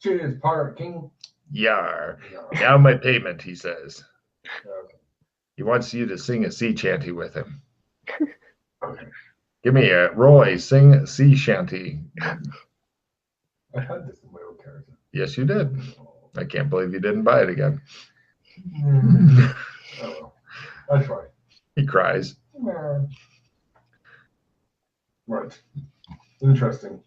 Cheers, Pirate King. Yar. Now my payment, he says. Okay. He wants you to sing a sea shanty with him. Okay. Give me a Roy, sing a sea shanty. I had this in my old character. Yes, you did. I can't believe you didn't buy it again. Oh well. I try. He cries. Right. Interesting.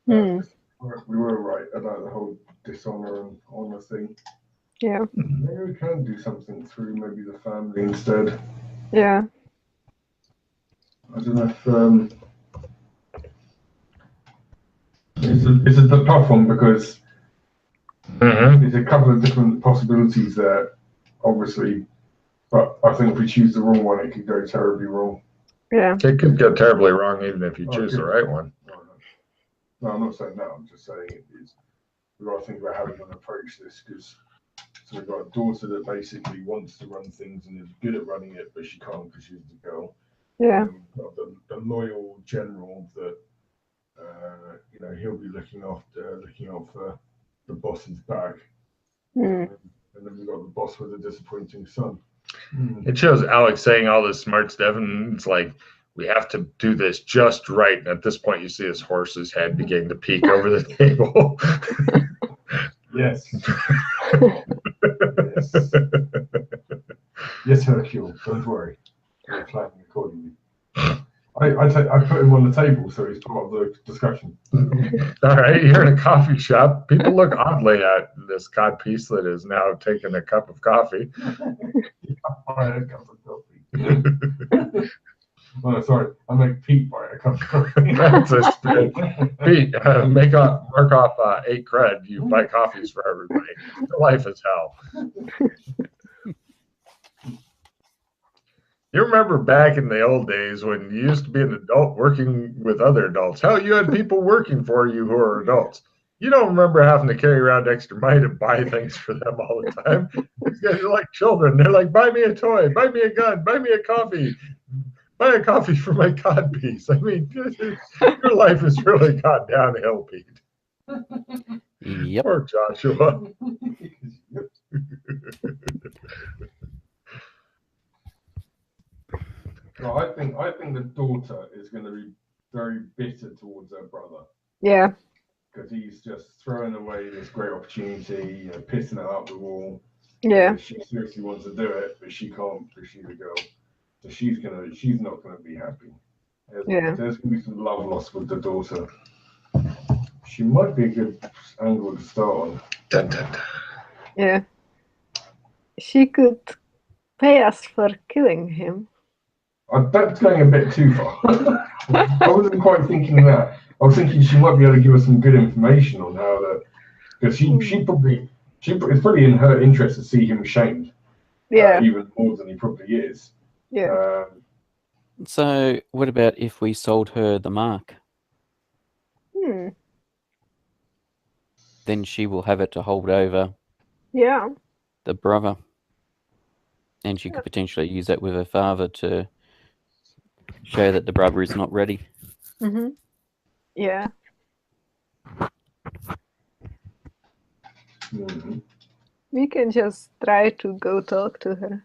Hmm. We were right about the whole dishonor and honor thing. Yeah. Maybe we can do something through maybe the family instead. Yeah. I don't know if it's a tough one because there's a couple of different possibilities there, obviously. But I think if we choose the wrong one, it could go terribly wrong. Yeah. It could go terribly wrong even if you choose the right one. No, I'm not saying that. I'm just saying we've got to think about how we're going to approach this because we've got a daughter that basically wants to run things and is good at running it, but she can't because she's a girl. Yeah. And we've got the loyal general that he'll be looking out for the boss's back. Mm. And then we've got the boss with a disappointing son. It shows Alex saying all this smart stuff, and it's like, we have to do this just right. And at this point, you see his horse's head beginning to peek over the table. Yes. Yes, Hercule, don't worry. We're planning accordingly. I put him on the table, so he's part of the discussion. All right, you're in a coffee shop. People look oddly at this codpiece that is now taking a cup of coffee. Buy a cup of coffee. Oh, sorry, I make Pete buy a cup of coffee. That's a spin. Pete, mark off 8 cred. You buy coffees for everybody. Life is hell. You remember back in the old days when you used to be an adult working with other adults? Hell, you had people working for you who are adults. You don't remember having to carry around extra money to buy things for them all the time. These guys are like children. They're like, buy me a toy, buy me a gun, buy me a coffee, buy a coffee for my codpiece. I mean, your life has really gone downhill, Pete. Yep. Poor Joshua. No, I think the daughter is going to be very bitter towards her brother. Yeah. Because he's just throwing away this great opportunity, pissing it out the wall. Yeah. She seriously wants to do it, but she can't because she's a girl. So she's not gonna be happy. There's gonna be some love lost with the daughter. She might be a good angle to start on. Dun, dun, dun. Yeah. She could pay us for killing him. That's going a bit too far. I wasn't quite thinking that. I was thinking she might be able to give us some good information on how that, because it's probably in her interest to see him shamed. Yeah. Even more than he probably is. Yeah. So what about if we sold her the mark? Then she will have it to hold over Yeah. the brother. And she could potentially use that with her father to show that the brother is not ready. Mm-hmm. Yeah. Mm-hmm. We can just try to go talk to her.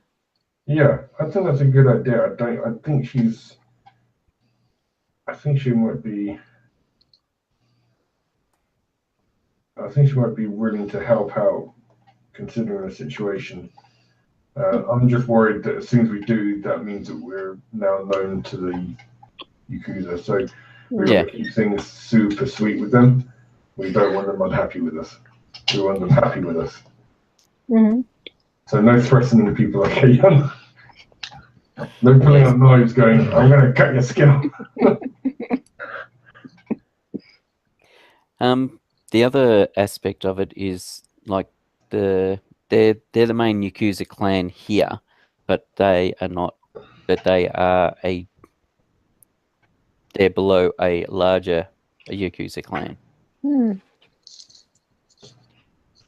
Yeah, I think that's a good idea. I think she might be willing to help out, considering the situation. I'm just worried that as soon as we do, that means that we're now known to the Yakuza. So we want to keep things super sweet with them. We don't want them unhappy with us. We want them happy with us. Mm-hmm. So no threatening people like a young. No pulling out knives going, I'm going to cut your skin off. The other aspect of it is like they're the main Yakuza clan here, but they are not. But they're below a larger Yakuza clan.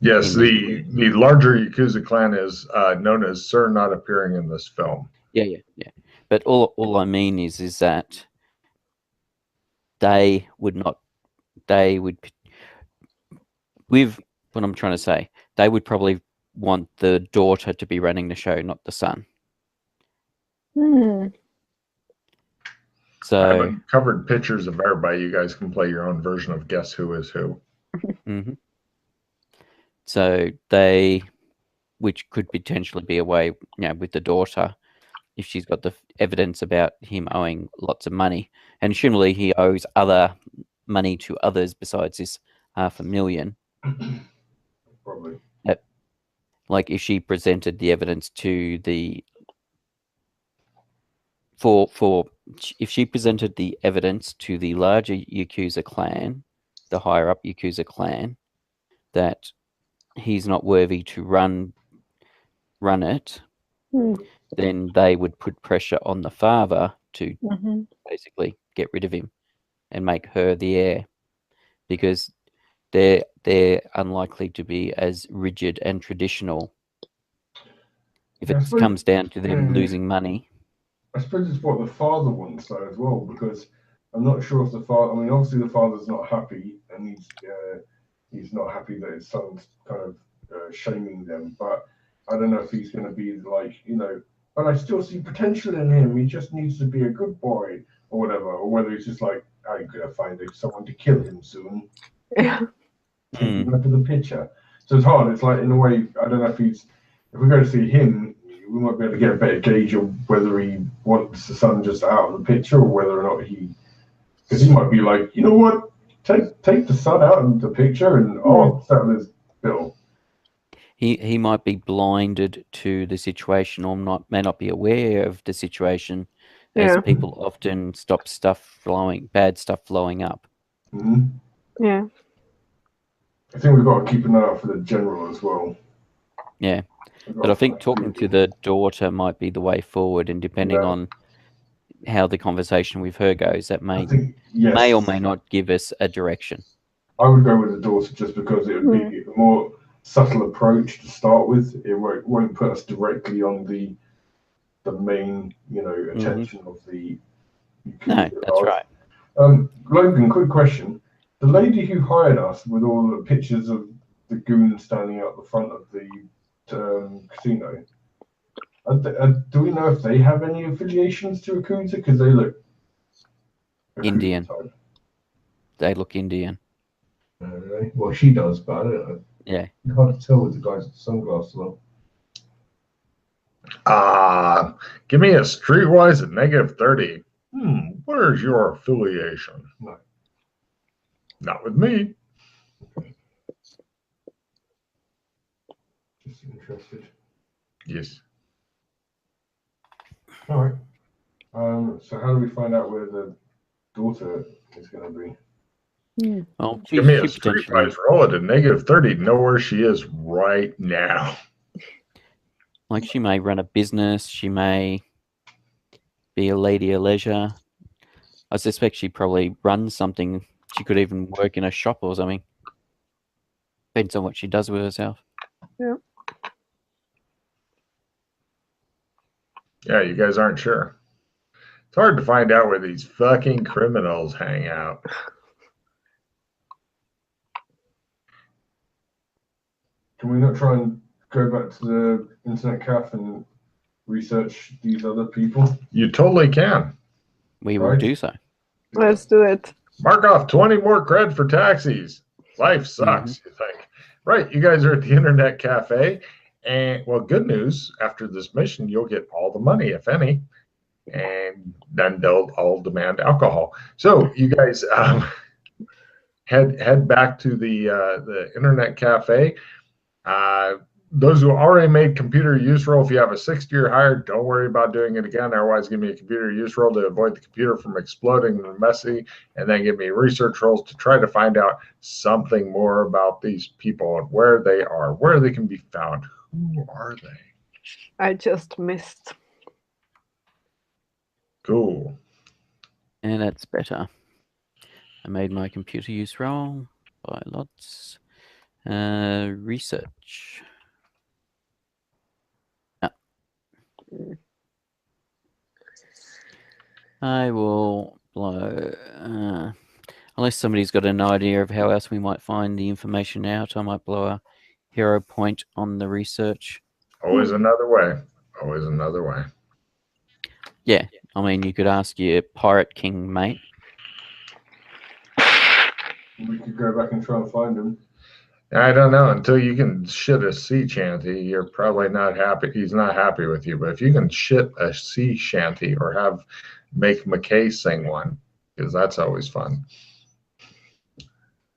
Yes, the larger Yakuza clan is known as Sir Not Appearing in this film. Yeah. But all I mean is that they would with what I'm trying to say, they would probably want the daughter to be running the show, not the son. Hmm. I So, have uncovered pictures of everybody. You guys can play your own version of Guess Who Is Who. mhm. So they, which could potentially be a way, with the daughter, if she's got the evidence about him owing lots of money, and assumably he owes other money to others besides this $500,000. Probably. Like if she presented the evidence to the if she presented the evidence to the larger Yakuza clan, the higher up Yakuza clan, that he's not worthy to run it, Hmm. then they would put pressure on the father to Mm-hmm. basically get rid of him and make her the heir, because they're unlikely to be as rigid and traditional if Yeah, I it suppose- comes down to them yeah. losing money. I suppose it's what the father wants though as well, because I'm not sure if the father. I mean, obviously the father's not happy, and he's not happy that his son's kind of shaming them. But I don't know if he's going to be like, but I still see potential in him. He just needs to be a good boy or whatever, or whether he's just like, I'm gonna find someone to kill him soon. Yeah. Take him out of the picture. So it's hard. It's like in a way, I don't know if we go to see him, we might be able to get a better gauge of whether he wants the son just out of the picture or whether or not because he might be like, you know what, take the son out of the picture and settle his bill. He might be blinded to the situation, or may not be aware of the situation, as people often stop bad stuff flowing up. Mm-hmm. Yeah. I think we've got to keep an eye out for the general as well. Yeah. But I think talking to the daughter might be the way forward, and depending on how the conversation with her goes, that may or may not give us a direction. I would go with the daughter just because it would be a more subtle approach to start with. It won't put us directly on the main, attention of the. No, that's right. Logan, quick question: the lady who hired us with all the pictures of the goons standing out the front of the casino. Do we know if they have any affiliations to Yakuza? Because they look Indian. They look Indian. Really? Well, she does, but I don't know. Yeah. You can't tell with the guys with the sunglasses on. Give me a streetwise at -30. Where's your affiliation? No. Not with me. Just interested. Yes. All right. So how do we find out where the daughter is going to be? Well, give me a streetwise roll at a -30. Know where she is right now. Like she may run a business. She may be a lady of leisure. I suspect she probably runs something. She could even work in a shop or something. Depends on what she does with herself. Yeah. Yeah, you guys aren't sure. It's hard to find out where these fucking criminals hang out. Can we not try and go back to the internet cafe and research these other people? You totally can. We will do so. Let's do it. Mark off 20 more cred for taxis. Life sucks, you think. Right, you guys are at the internet cafe. And, well, good news, after this mission, you'll get all the money, if any. And then they'll all demand alcohol. So you guys head back to the internet cafe. Those who already made computer use roll, if you have a 60 or higher, don't worry about doing it again. Otherwise, give me a computer use roll to avoid the computer from exploding and messy, and then give me research rolls to try to find out something more about these people and where they are, where they can be found. Who are they? I just missed. Cool. And that's better. I made my computer use roll by lots. Research. I will blow. Unless somebody's got an idea of how else we might find the information out, I might blow a hero point on the research. Always another way. Always another way. Yeah, I mean, you could ask your Pirate King mate. We could go back and try and find him. I don't know. Until you can shit a sea shanty, you're probably not happy. He's not happy with you. But if you can shit a sea shanty or make McKay sing one, because that's always fun.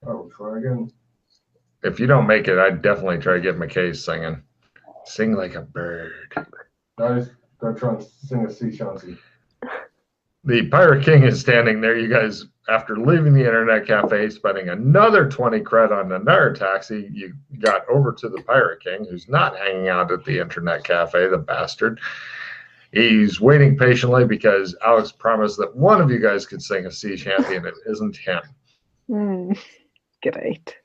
I'll try again. If you don't make it, I'd definitely try to get McKay singing. Sing like a bird. Guys, go try and sing a sea shanty. The Pirate King is standing there. You guys, after leaving the internet cafe, spending another 20 cred on another taxi, you got over to the Pirate King, who's not hanging out at the internet cafe, the bastard. He's waiting patiently because Alex promised that one of you guys could sing a sea shanty, and it isn't him. Great.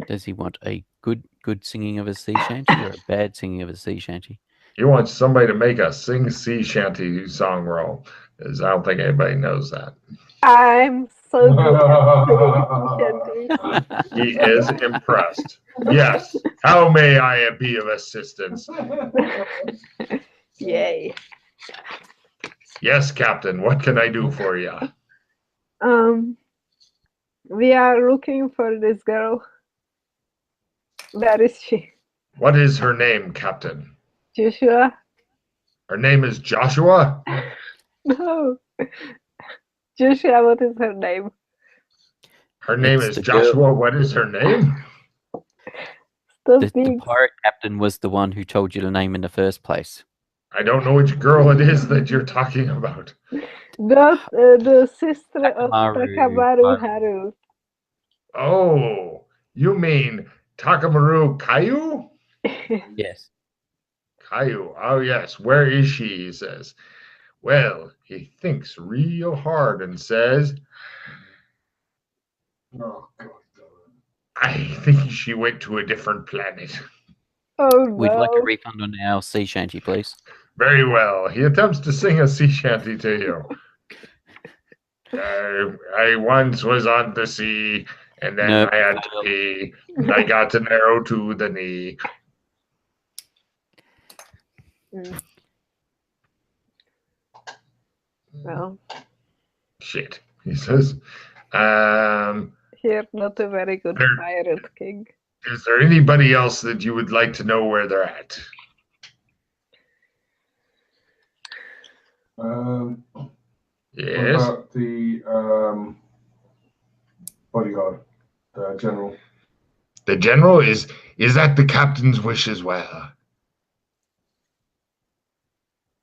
Does he want a good singing of a sea shanty or a bad singing of a sea shanty? He wants somebody to make a sing sea shanty song roll, because I don't think anybody knows that. I'm so good at singing. He is impressed. Yes. How may I be of assistance? Yay. Yes, Captain. What can I do for you? We are looking for this girl. Where is she? What is her name, Captain? Joshua? Her name is Joshua? No. Joshua, what is her name? Her name It's is the Joshua. girl. What is her name? Stop The being... pirate captain was the one who told you the name in the first place. I don't know which girl it is that you're talking about. Not the sister of Takamaru Takamaru Haru. Haru. Oh, you mean Takamaru Caillou? Yes. Caillou. Oh, yes. Where is she? He says. Well, he thinks real hard and says, Oh, God. I think she went to a different planet. Oh no. We'd like a refund on our sea shanty, please. Very well. He attempts to sing a sea shanty to you. I once was on the sea, and then Nope. I had to pee, and I got an arrow to the knee. Well, Shit, he says. here, not a very good There- pirate king. Is there anybody else that you would like to know where they're at? What Yes. about the bodyguard, the general? The general is that the captain's wish as well?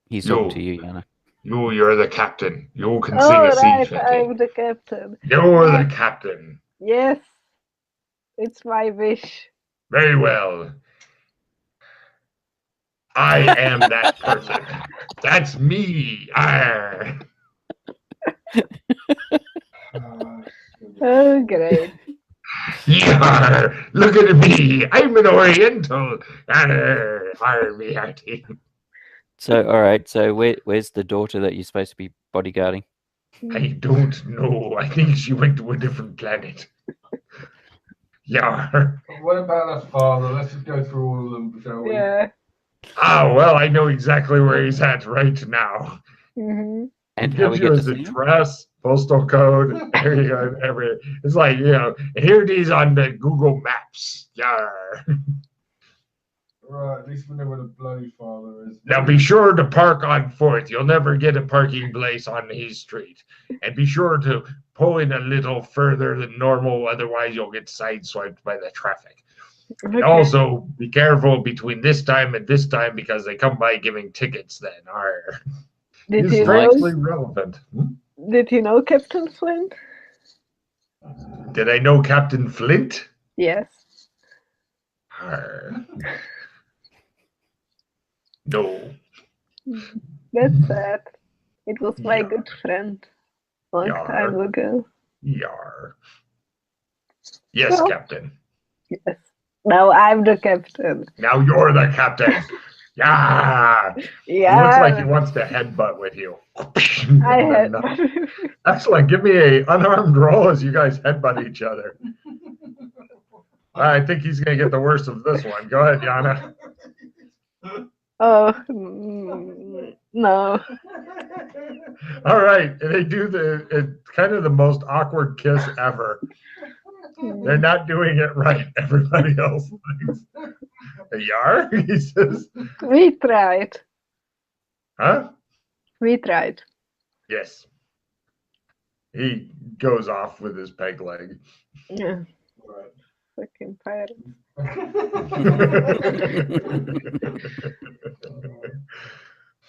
He's Yo. talking to you, Yana. You're the captain. You can Oh, sing a sea right, shanty. I'm the captain. You're the captain. Yes, it's my wish. Very well. I am that person. That's me. Arr. Oh, great. Yarr. Look at me. I'm an Oriental. Arr. Arr, me hearty. So, all right. So, where's the daughter that you're supposed to be bodyguarding? I don't know. I think she went to a different planet. Yarr. What about her father? Let's just go through all of them, shall we? Yeah. Ah, well, I know exactly where he's at right now. Mm-hmm. And He how we gives you get to his see him? address, postal code, there you go, everything. It's like, here it is on the Google Maps. Yarr. Right, at least we know where the bloody father is. Now be sure to park on 4th. You'll never get a parking place on his street. And be sure to pull in a little further than normal, otherwise you'll get sideswiped by the traffic. Okay. And also be careful between this time and this time because they come by giving tickets then. Arr. Did It's you strangely know? relevant. Did you know Captain Flint? Did I know Captain Flint? Yes. Arr. No. That's sad. It was my Yeah. good friend. Long Yar. time ago. Yar. Yes, Well. Captain. Yes. Now I'm the captain. Now you're the captain. Yeah. He looks like he wants to headbutt with you. I had. Excellent. Give me a unarmed roll as you guys headbutt each other. I think he's going to get the worst of this one. Go ahead, Yana. Oh no. All right. And they do kind of the most awkward kiss ever. They're not doing it right. Everybody else thinks. Yar? He says. We tried. Huh? We tried. Yes. He goes off with his peg leg. Yeah. Fucking pirate.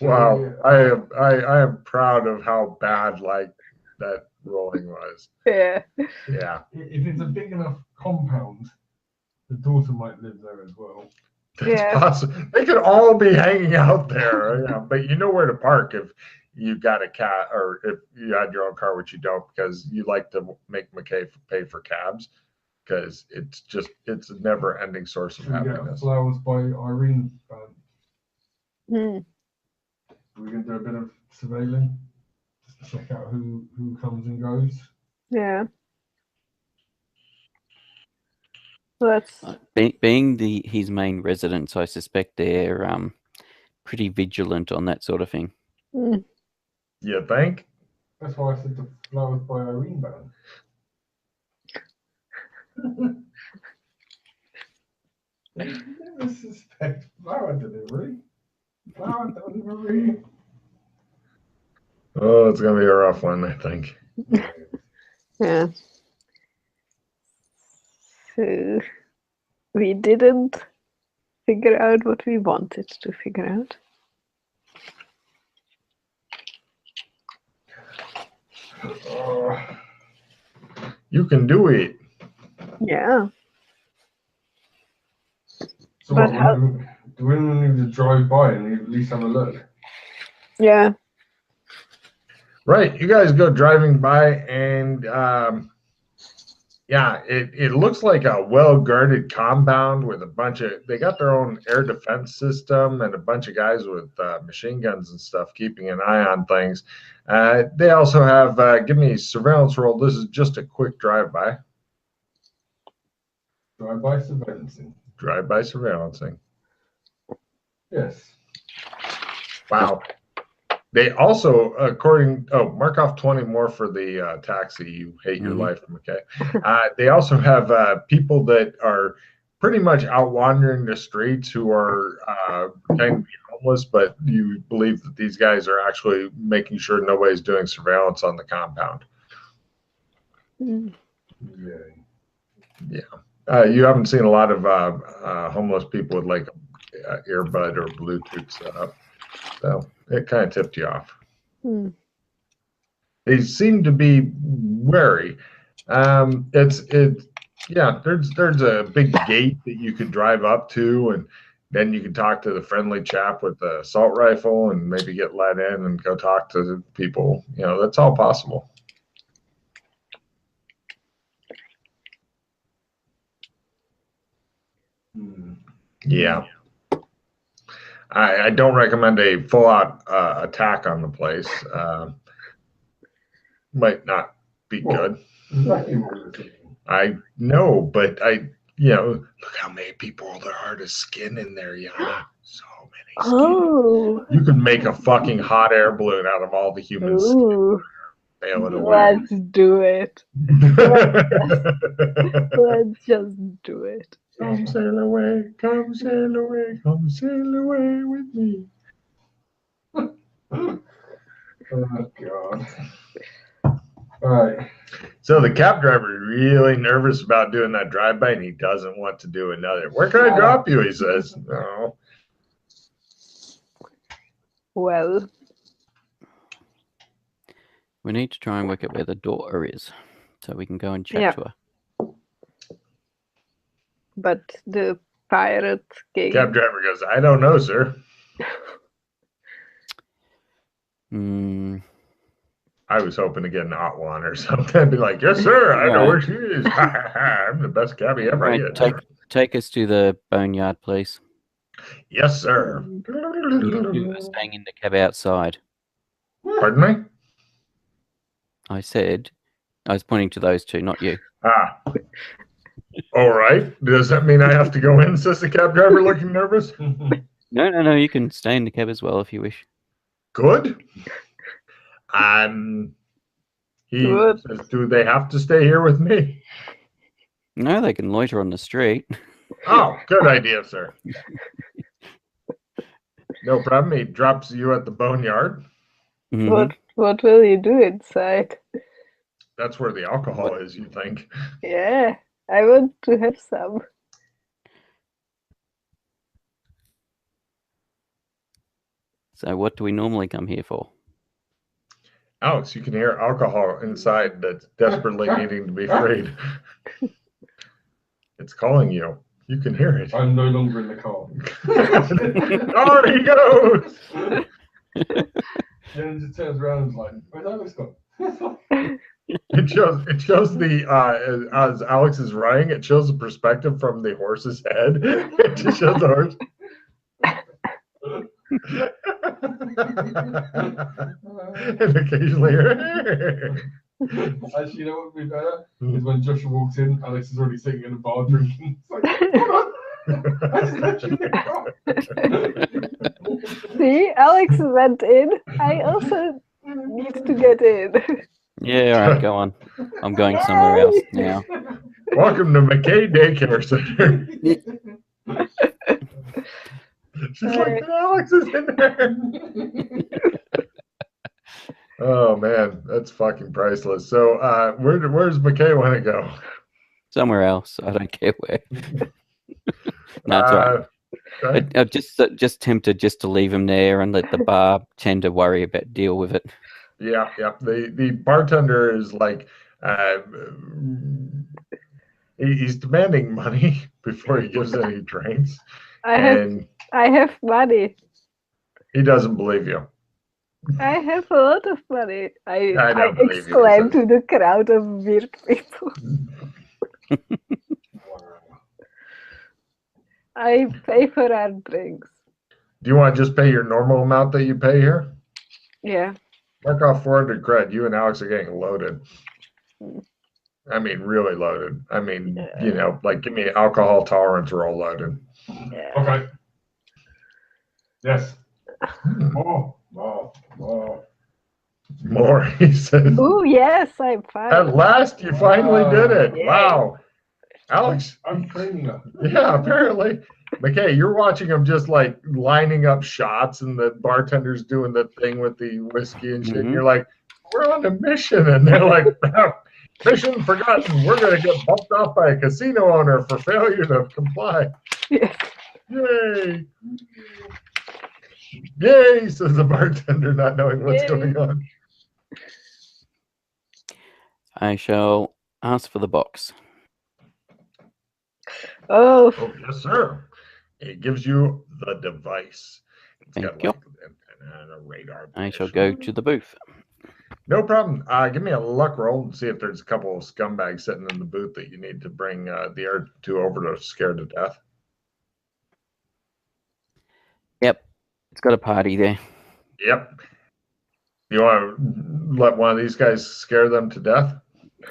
Wow. I am proud of how bad that rolling was. Yeah. Yeah. If it's a big enough compound, the daughter might live there as well. That's possible. They could all be hanging out there, but you know where to park if you got a cat or if you had your own car, which you don't, because you like to make McKay pay for cabs, because it's a never-ending source of happiness. Flowers by Irene. Mm. We can do a bit of surveilling, just to check out who comes and goes. Yeah. Let's. Being his main residence, I suspect they're pretty vigilant on that sort of thing. Mm. You think? That's why I said the Flowers by Irene band. Never suspect flower delivery. Flower delivery. Oh, it's gonna be a rough one, I think. Yeah. So we didn't figure out what we wanted to figure out. You can do it. Yeah. So But what, do we need to drive by and at least have a look? Yeah. Right, you guys go driving by, and yeah, it looks like a well-guarded compound with a bunch of. They got their own air defense system and a bunch of guys with machine guns and stuff keeping an eye on things. They also have. Give me a surveillance roll. This is just a quick drive-by. Drive-by surveillancing. Drive-by surveillancing. Yes. Wow. They also, mark off 20 more for the taxi. You hate your life, okay? They also have people that are pretty much out wandering the streets who are kind of homeless, but you believe that these guys are actually making sure nobody's doing surveillance on the compound. Mm. Yeah. You haven't seen a lot of homeless people with like earbud or Bluetooth set up. So it kind of tipped you off. Mm. They seem to be wary. There's a big gate that you could drive up to, and then you can talk to the friendly chap with the assault rifle and maybe get let in and go talk to the people. You know, that's all possible. Yeah. I don't recommend a full-out attack on the place. Might not be good. Exactly what we were thinking. I know, but look how many people there are to skin in there, Yana. So many skin. Oh. You can make a fucking hot air balloon out of all the human skin. Ooh. Sail it away. Let's do it. Let's just do it. Come sail away, come sail away, come sail away with me. Oh, God. All right. So the cab driver is really nervous about doing that drive-by, and he doesn't want to do another. Where can I drop you? He says. No. Well. We need to try and work out where the daughter is, so we can go and chat to her. But the pirate king. Cab driver goes, I don't know, sir. I was hoping to get an hot one or something. I'd be like, yes, sir, I know where she is. I'm the best cabbie ever. Right, take us to the boneyard, please. Yes, sir. You are staying in the cab outside. Pardon me? I said, I was pointing to those two, not you. Ah. All right. Does that mean I have to go in, says the cab driver, looking nervous? No. You can stay in the cab as well if you wish. Good. He Good. says, do they have to stay here with me? No, they can loiter on the street. Oh, good idea, sir. No problem. He drops you at the boneyard. Mhm. What will you do inside? That's where the alcohol is, you think. Yeah, I want to have some. So what do we normally come here for? Alex, you can hear alcohol inside that's desperately needing to be freed. It's calling you. You can hear it. I'm no longer in the car. Oh, he goes! Then it just turns around and is like, where's Alex gone? It shows the as Alex is running, it shows the perspective from the horse's head. It just shows the horse. And occasionally Actually, you know what would be better? Is when Joshua walks in, Alex is already sitting in a bar drinking. It's like, hold on! I just let you in the car. See, Alex went in. I also need to get in. Yeah, all right, go on. I'm going somewhere else now. Welcome to McKay Daycare Center. She's like, Alex is in there. Oh man, that's fucking priceless. So where's McKay want to go? Somewhere else. I don't care where. No, it's all right. I'm just tempted just to leave him there and let the bartender worry about deal with it. Yeah. The bartender is like he's demanding money before he gives any drinks. I have money. He doesn't believe you. I have a lot of money. I don't believe you, exclaim he to the crowd of weird people. I pay for our drinks. Do you want to just pay your normal amount that you pay here? Yeah. Mark off 400 cred. You and Alex are getting loaded. I mean, really loaded. I mean, you know, like give me alcohol tolerance roll loaded. Yeah. Okay. Yes. More. More, he says. Oh yes, I'm fine. At last, you finally did it. Yeah. Wow. Alex. I'm training her. Yeah, apparently. McKay, you're watching them just like lining up shots and the bartender's doing the thing with the whiskey and shit. And you're like, we're on a mission. And they're like, mission forgotten. We're going to get bumped off by a casino owner for failure to comply. Yes. Yay. Yay, says the bartender, not knowing what's going on. I shall ask for the box. Oh, Yes, sir. It gives you the device. It's Thank got you. like an antenna and a radar. I shall go to the booth. No problem. Give me a luck roll and see if there's a couple of scumbags sitting in the booth that you need to bring the other two over to scare to death. Yep. It's got a party there. Yep. You want to let one of these guys scare them to death?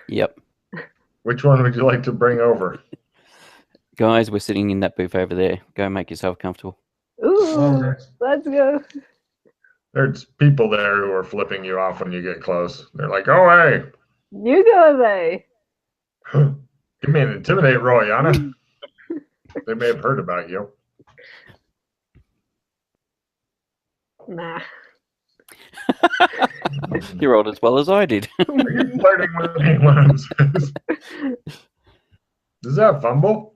Yep. Which one would you like to bring over? Guys, we're sitting in that booth over there. Go make yourself comfortable. ooh, let's go. There's people there who are flipping you off when you get close. They're like, "Oh, hey, You go away. give me an intimidate roll, Yana." They may have heard about you. Nah. You rolled as well as I did. Are you flirting with anyone? Does that fumble?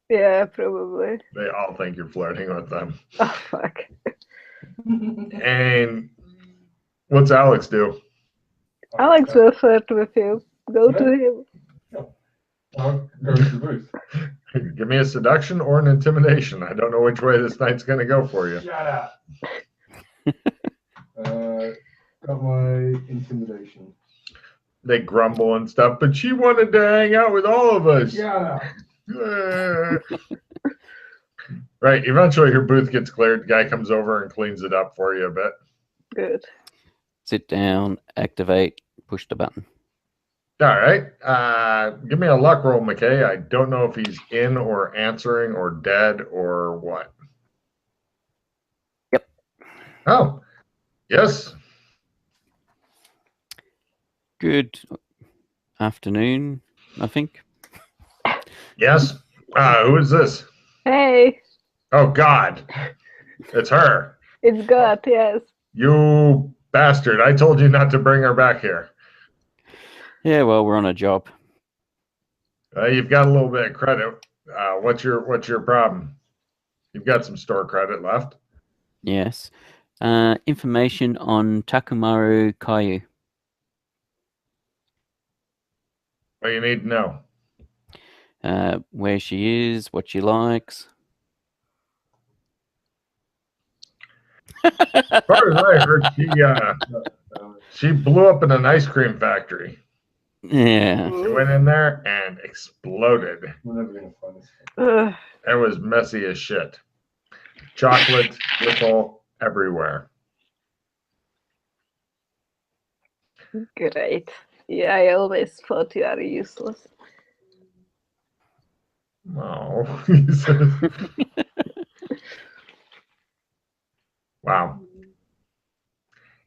Yeah, probably. They all think you're flirting with them. Oh fuck. And what's Alex do? Alex will flirt with you. Go to him. I'll go to the booth. Give me a seduction or an intimidation. I don't know which way this night's going to go for you. Shut up. Got my intimidation. They grumble and stuff, but she wanted to hang out with all of us. Shut up. Right. Eventually, your booth gets cleared. The guy comes over and cleans it up for you a bit. Good. Sit down, activate, push the button. All right. Give me a luck roll, McKay. I don't know if he's in or answering or dead or what. Yep. Oh, yes. Good afternoon, I think. Yes. Who is this? Hey, Oh, God. It's her. it's God, yes. You bastard. I told you not to bring her back here. Yeah, well, we're on a job. You've got a little bit of credit. What's your problem? You've got some store credit left. Yes. Information on Takumaru Kayu. What do you need to know? Where she is, what she likes. As far as I heard, she blew up in an ice cream factory. Yeah. She went in there and exploded. We're never gonna find this. Ugh, It was messy as shit. Chocolate, ripple, everywhere. great. Yeah, I always thought you are useless. Oh, he says. Wow.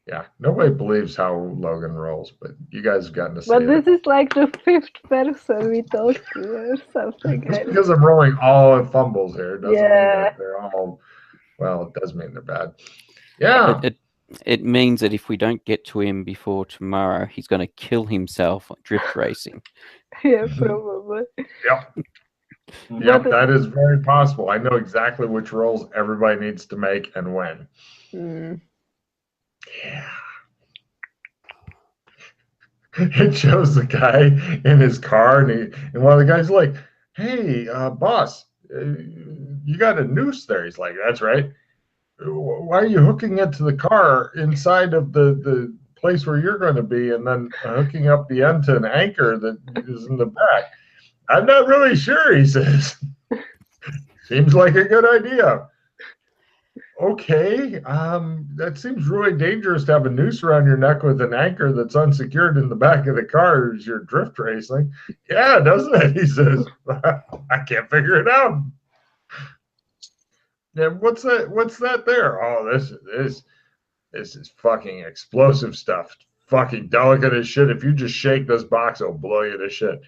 Yeah, nobody believes how Logan rolls, but you guys have gotten to see But it. this is like the 5th person we talked to or something. Just because I'm rolling all fumbles here doesn't mean Yeah. that they're all, well, it does mean they're bad. Yeah. It means that if we don't get to him before tomorrow, he's going to kill himself drift racing. Yeah, probably. Yep. Yep, that is very possible. I know exactly which rolls everybody needs to make and when. Mm. Yeah. It shows the guy in his car, and one of the guys like, "Hey, boss, you got a noose there?" He's like, "That's right. Why are you hooking it to the car inside of the place where you're going to be, and then hooking up the end to an anchor that is in the back?" "I'm not really sure," he says. "Seems like a good idea." "Okay, that seems really dangerous to have a noose around your neck with an anchor that's unsecured in the back of the car as you're drift racing." "Yeah, doesn't it?" he says. "I can't figure it out." "Yeah, what's that there?" "Oh, this is fucking explosive stuff. Fucking delicate as shit. If you just shake this box, it'll blow you to shit.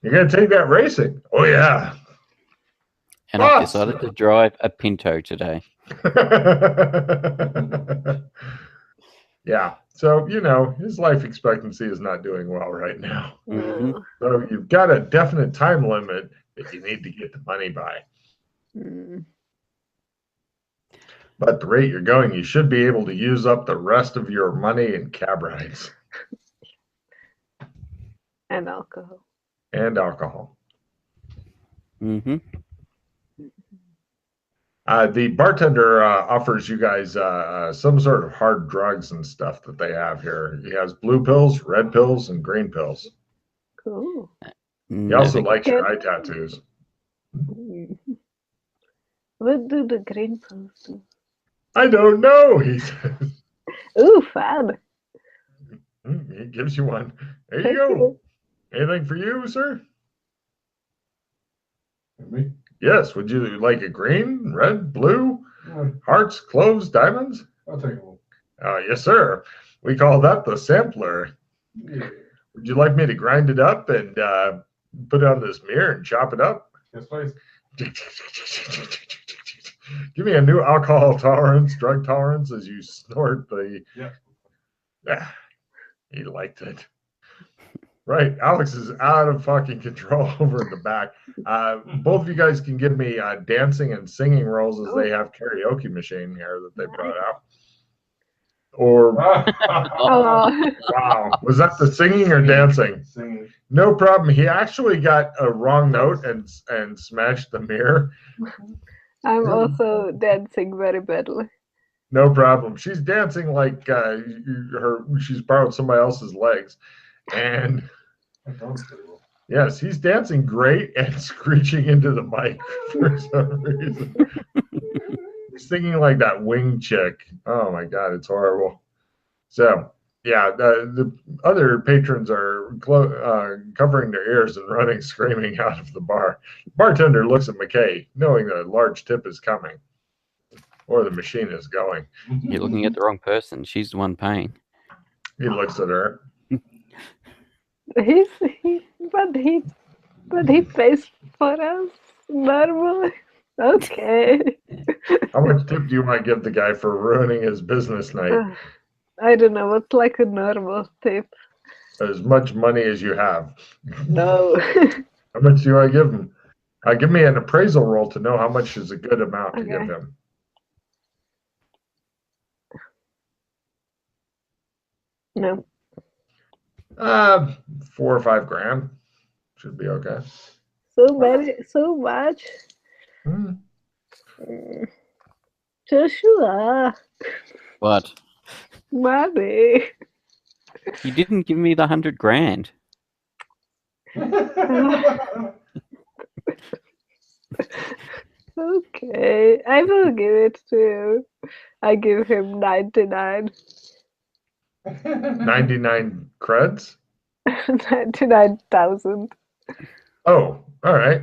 You're gonna take that racing?" "Oh yeah." And I've decided to drive a Pinto today. Yeah, so his life expectancy is not doing well right now. Mm-hmm. So you've got a definite time limit that you need to get the money by. Mm. But the rate you're going, you should be able to use up the rest of your money in cab rides And alcohol. and alcohol. Mm-hmm. The bartender offers you guys some sort of hard drugs and stuff that they have here. He has blue pills, red pills, and green pills. Cool. He also likes your eye tattoos. Mm. What do the green pills do? "I don't know," he says. Ooh, fun. He gives you one. There you Thank go. you. Anything for you, sir? Me? Yes. Would you like a green, red, blue, No, hearts, cloves, diamonds? I'll take it all. Yes, sir. We call that the sampler. Yeah. Would you like me to grind it up and put it on this mirror and chop it up? Yes, please. Give me a new alcohol tolerance, drug tolerance as you snort the. Yeah. He liked it. Right. Alex is out of fucking control over in the back. Both of you guys can give me dancing and singing rolls as they have karaoke machine here that they brought out. Or, Oh. wow. Was that the singing or dancing? Singing. No problem. He actually got a wrong note and smashed the mirror. I'm also dancing very badly. No problem. She's dancing like she's borrowed somebody else's legs. And I don't very well. Yes, he's dancing great and screeching into the mic for some reason. He's singing like that wing chick. Oh my God, it's horrible. So, yeah, the other patrons are covering their ears and running screaming out of the bar. Bartender looks at McKay, knowing that a large tip is coming, or the machine is going. You're looking at the wrong person. She's the one paying. He looks at her. But he pays for us normally. Okay. How much tip do you want to give the guy for ruining his business night? I don't know. What's like a normal tip? As much money as you have. No. How much do you want to give him? Give me an appraisal roll to know how much is a good amount to give him. No. 4 or 5 grand should be okay. So much. Hmm. Joshua. What? Money. You didn't give me the 100 grand. Okay, I will give it to you. I give him 99. 99 creds? 99,000. Oh, all right.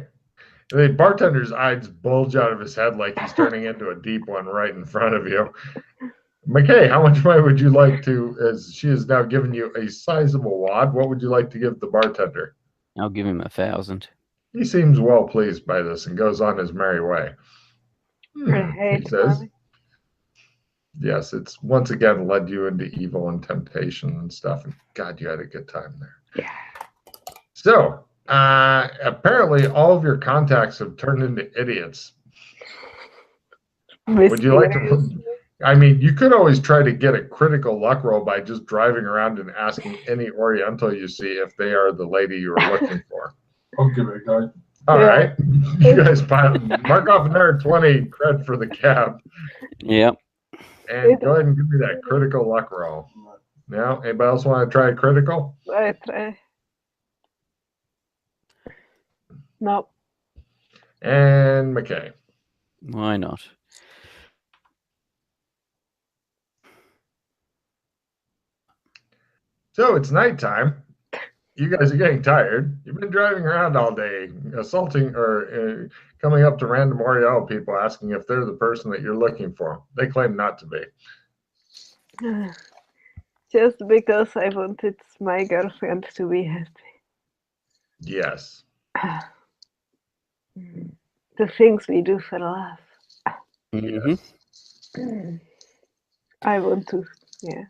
The bartender's eyes bulge out of his head like he's turning into a deep one right in front of you. McKay, how much money would you like to, as she has now given you a sizable wad, what would you like to give the bartender? I'll give him 1,000. He seems well pleased by this and goes on his merry way. I hate He says, money. yes, it's once again led you into evil and temptation and stuff. And God, you had a good time there. Yeah. So, apparently all of your contacts have turned into idiots. Would you like to? I mean, you could always try to get a critical luck roll by just driving around and asking any Oriental you see if they are the lady you were looking for. I'll give it a go. All right. You guys mark off another 20 cred for the cab. Yep. And go ahead and give me that critical luck roll. Now, anybody else want to try a critical? I try. No. And McKay. Why not? So it's nighttime. You guys are getting tired. You've been driving around all day, assaulting or coming up to random Oriental people asking if they're the person that you're looking for. They claim not to be. Just because I wanted my girlfriend to be happy. Yes. The things we do for love. Mm-hmm. I want to, yeah.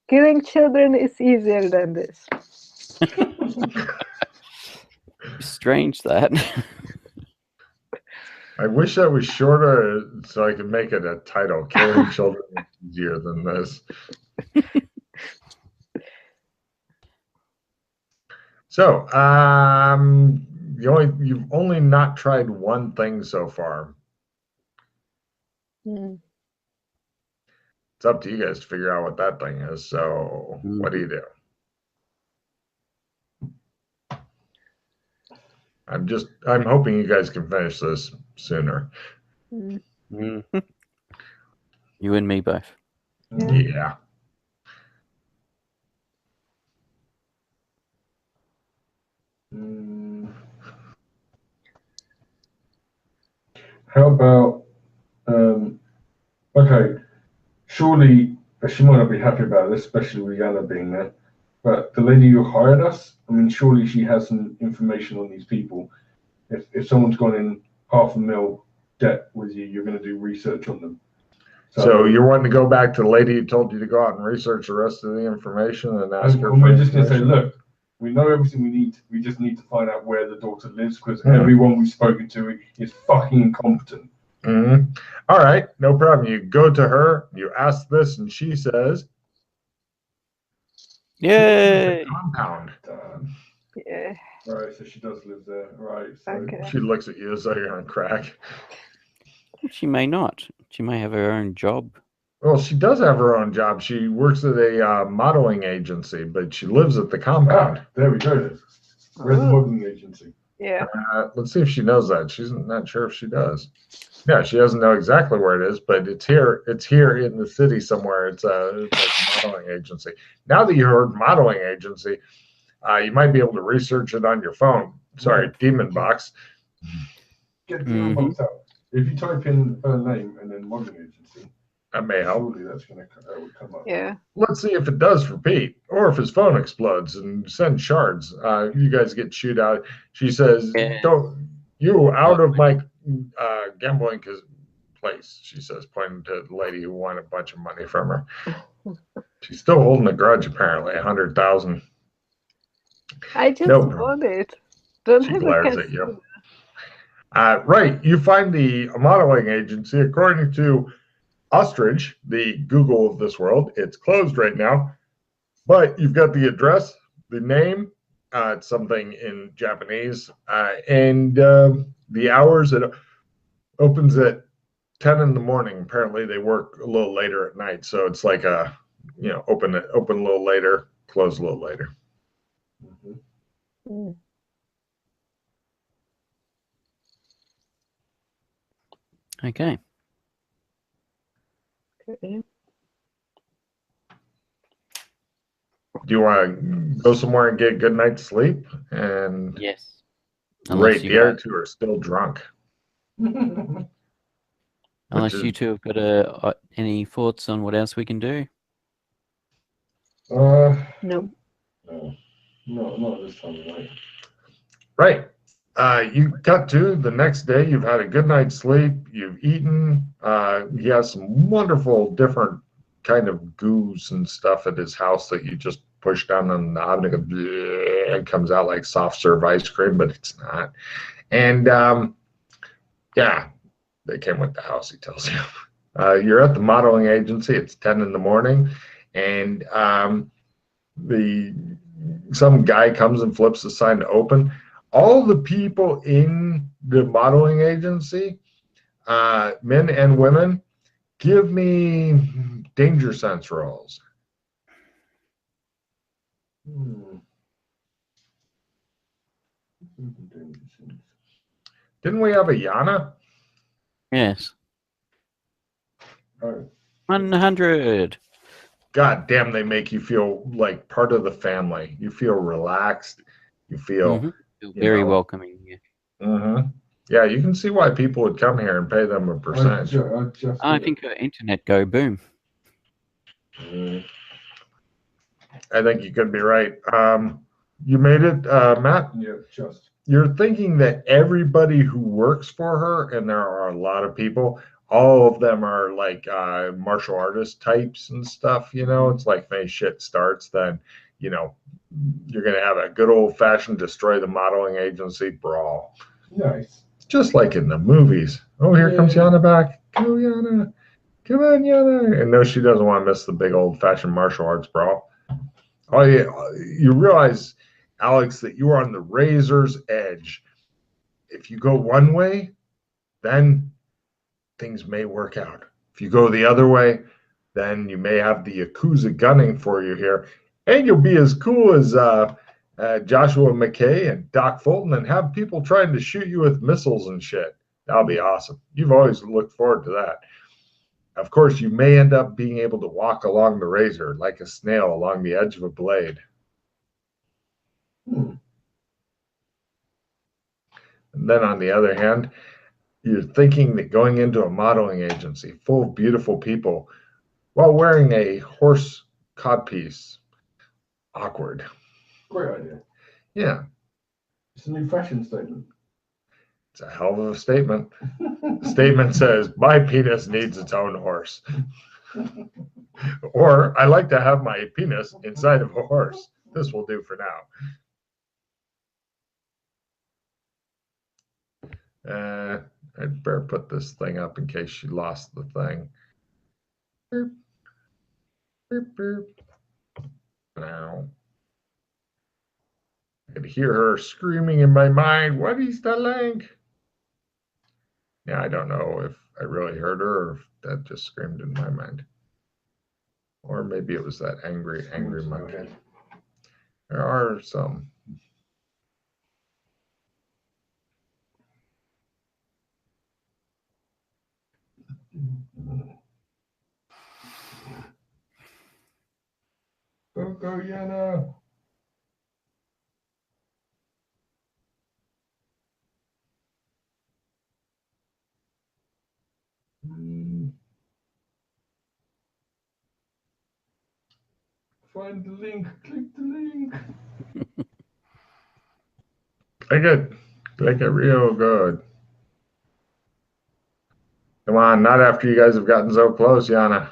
Killing children is easier than this. Strange that. I wish that was shorter so I could make it a title. Killing children is easier than this. So, you've only not tried one thing so far. It's up to you guys to figure out what that thing is. So, what do you do? I'm hoping you guys can finish this sooner. Mm-hmm. You and me both. Yeah. How about, okay, surely she might not be happy about this, especially with Yana being there, but the lady who hired us, I mean, surely she has some information on these people. If someone's gone in $500,000 debt with you, you're going to do research on them. So you're wanting to go back to the lady who told you to go out and research the rest of the information and ask her. And we're just going to say, look, we know everything we need. We just need to find out where the daughter lives because everyone we've spoken to is fucking incompetent. Mm-hmm. All right, no problem. You go to her, you ask this, and she says, "Yay!" Compound. Yeah. Right, so she does live there. Right. So Okay. She looks at you as though you're on crack. She may not. She may have her own job Well, she does have her own job. She works at a modeling agency, but she lives at the compound. There we go. Then. Where's the modeling agency? Yeah. Let's see if she knows that. She's not sure if she does. Yeah, she doesn't know exactly where it is, but it's here. It's here in the city somewhere. It's a modeling agency. Now that you heard modeling agency, you might be able to research it on your phone. Sorry, Demon Box. Get Demon Box out. If you type in her name and then modeling agency, that may help. Surely that's gonna come up. Yeah. Let's see if it does for Pete, or if his phone explodes and sends shards. You guys get chewed out. She says, "Don't you out of my gambling place," she says, pointing to the lady who won a bunch of money from her. She's still holding a grudge, apparently, 100,000. I just bought it. Don't she have glares a at you. Right, you find the modeling agency, according to Ostrich, the Google of this world. It's closed right now, but you've got the address, the name. It's something in Japanese, and the hours. It opens at 10 in the morning. Apparently, they work a little later at night, so it's like a open a little later, close a little later. Mm. Okay. Okay. Do you want to go somewhere and get a good night's sleep? And yes, great, the other two are still drunk. Unless you two have got any thoughts on what else we can do? No. No, not this time of night. Right. You got to the next day. You've had a good night's sleep. You've eaten. He has some wonderful different kind of goos and stuff at his house that you just push down on the knob and it comes out like soft serve ice cream, but it's not. And yeah, they came with the house, he tells you. You're at the modeling agency. It's 10 in the morning, and some guy comes and flips the sign to open. All the people in the modeling agency, men and women, give me danger sense rolls. Didn't we have a Yana? Yes. Oh. 100. God damn, they make you feel like part of the family. You feel relaxed. You feel very welcoming. Yeah. Yeah, you can see why people would come here and pay them a percentage. I think internet go boom. I think you could be right. You made it, Matt? Yeah, just. You're thinking that everybody who works for her, and there are a lot of people, all of them are like martial artist types and stuff, It's like if any shit starts, then, you're going to have a good old-fashioned destroy the modeling agency brawl. Nice. It's just like in the movies. Oh, here comes Yana back. Go, Yana. Come on, Yana. And no, she doesn't want to miss the big old-fashioned martial arts brawl. Oh, yeah. You realize, Alex, that you are on the razor's edge. If you go one way, then things may work out. If you go the other way, then you may have the Yakuza gunning for you here. And you'll be as cool as Joshua McKay and Doc Fulton and have people trying to shoot you with missiles and shit. That'll be awesome. You've always looked forward to that. Of course, you may end up being able to walk along the razor like a snail along the edge of a blade. And then on the other hand, you're thinking that going into a modeling agency full of beautiful people while wearing a horse codpiece, awkward. Great idea. Yeah. It's a new fashion statement. It's a hell of a statement. The statement says, my penis needs its own horse. Or, I like to have my penis inside of a horse. This will do for now. I'd better put this thing up in case she lost the thing. Boop. Boop, boop. Now. I could hear her screaming in my mind, what is the link? Yeah, I don't know if I really heard her or if that just screamed in my mind. Or maybe it was that angry Go monkey. ahead. There are some. Go, Yana. Find the link. Click the link. Click it real good. Come on, not after you guys have gotten so close, Yana.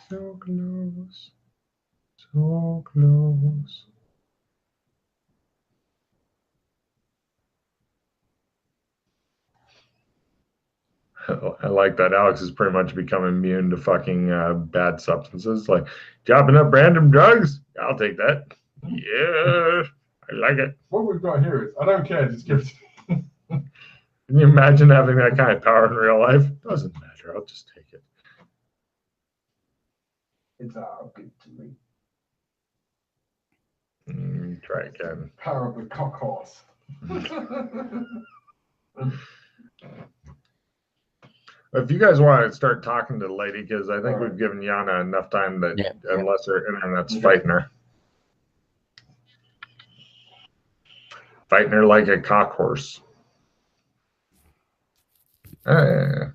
So close. So close. I like that Alex is pretty much become immune to fucking bad substances. Like, chopping up random drugs? I'll take that. Yeah, I like it. What we've got here is, I don't care, just give it to me. Can you imagine having that kind of power in real life? Doesn't matter, I'll just take it. It's all good to me. Try again. Power of the cock horse. If you guys want to start talking to the lady, because I think we've given Yana enough time that unless her internet's fighting her. Fighting her like a cock horse. Right.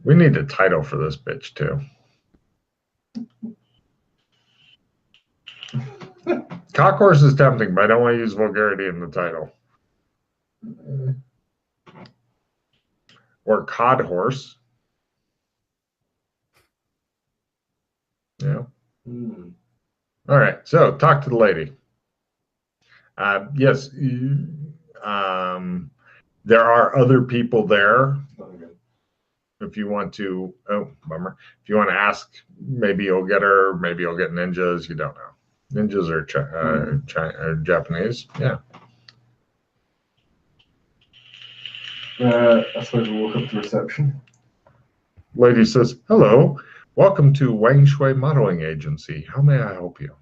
We need a title for this bitch too. Cock horse is tempting, but I don't want to use vulgarity in the title. Or cod horse. Yeah. All right. So talk to the lady. Yes. There are other people there. If you want to, oh, bummer. If you want to ask, maybe you'll get her, maybe you'll get ninjas. You don't know. Ninjas are Japanese. Yeah. I suppose we'll walk up to reception. Lady says, hello. Welcome to Wang Shui Modeling Agency. How may I help you?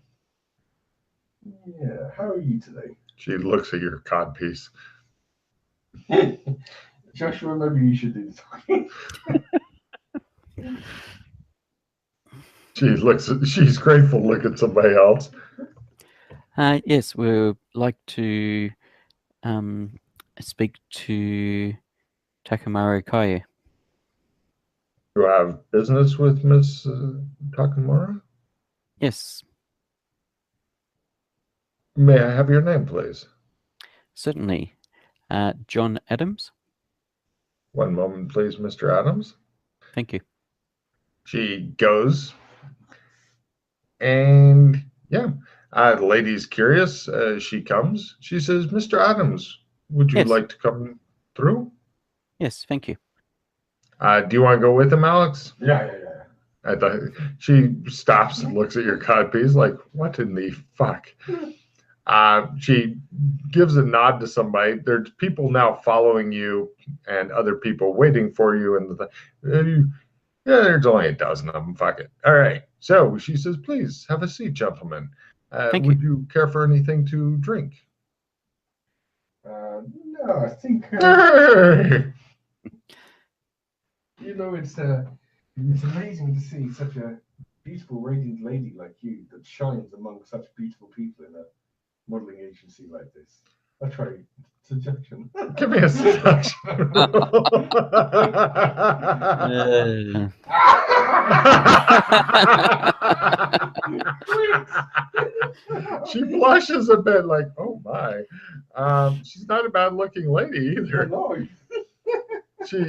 Yeah, how are you today? She looks at your codpiece. Joshua, maybe you should do this. She's grateful to look at somebody else. Yes, we would like to speak to Takamaro Kayu. You have business with Miss Takamura? Yes. May I have your name, please? Certainly. John Adams. One moment, please, Mr. Adams. Thank you. She goes, and yeah, the lady's curious. She comes. She says, Mr. Adams, would you like to come through? Yes, thank you. Do you want to go with him, Alex? Yeah. I thought she stops and looks at your codpiece like, what in the fuck? She gives a nod to somebody. There's people now following you and other people waiting for you. And there's only a dozen of them. Fuck it. All right. So she says, please have a seat, gentlemen. Would you care for anything to drink? No, I think... You know, it's amazing to see such a beautiful, radiant lady like you that shines among such beautiful people in a modeling agency like this. I'll try seduction. Give me a seduction. She blushes a bit like, oh my. She's not a bad looking lady either. No.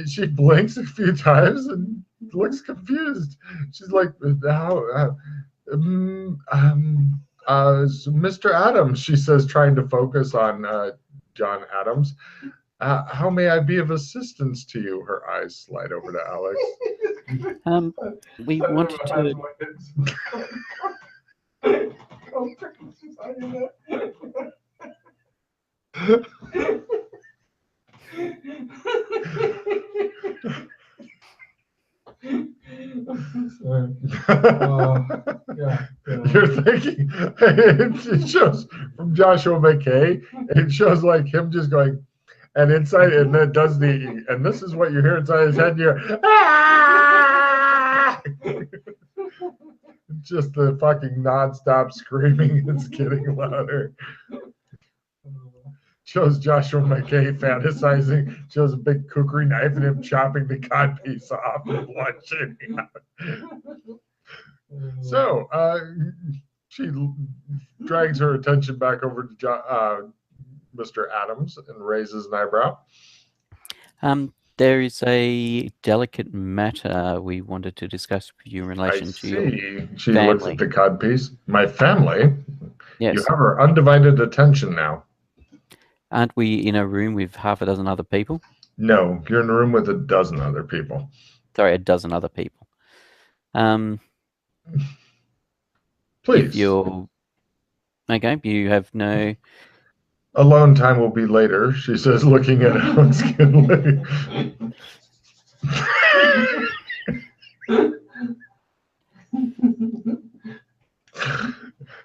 She blinks a few times and looks confused. She's like, so Mr. Adams, she says, trying to focus on John Adams. How may I be of assistance to you? Her eyes slide over to Alex. We wanted to... Yeah. You're thinking it shows from Joshua McKay. It shows like him just going, and inside, and then it does the, and this is what you hear inside his head. And you're ah! Just the fucking nonstop screaming is getting louder. Shows Joshua McKay fantasizing. Shows a big kukri knife and him chopping the codpiece off and blood shooting out. So she drags her attention back over to Mr. Adams and raises an eyebrow. There is a delicate matter we wanted to discuss with you in relation to your She family. looks at the codpiece. My family? Yes. You have her undivided attention now. Aren't we in a room with half a dozen other people? No, you're in a room with a dozen other people. Sorry, a dozen other people. Please. If you're okay, you have no. Alone time will be later, she says, looking at Alex Kinley.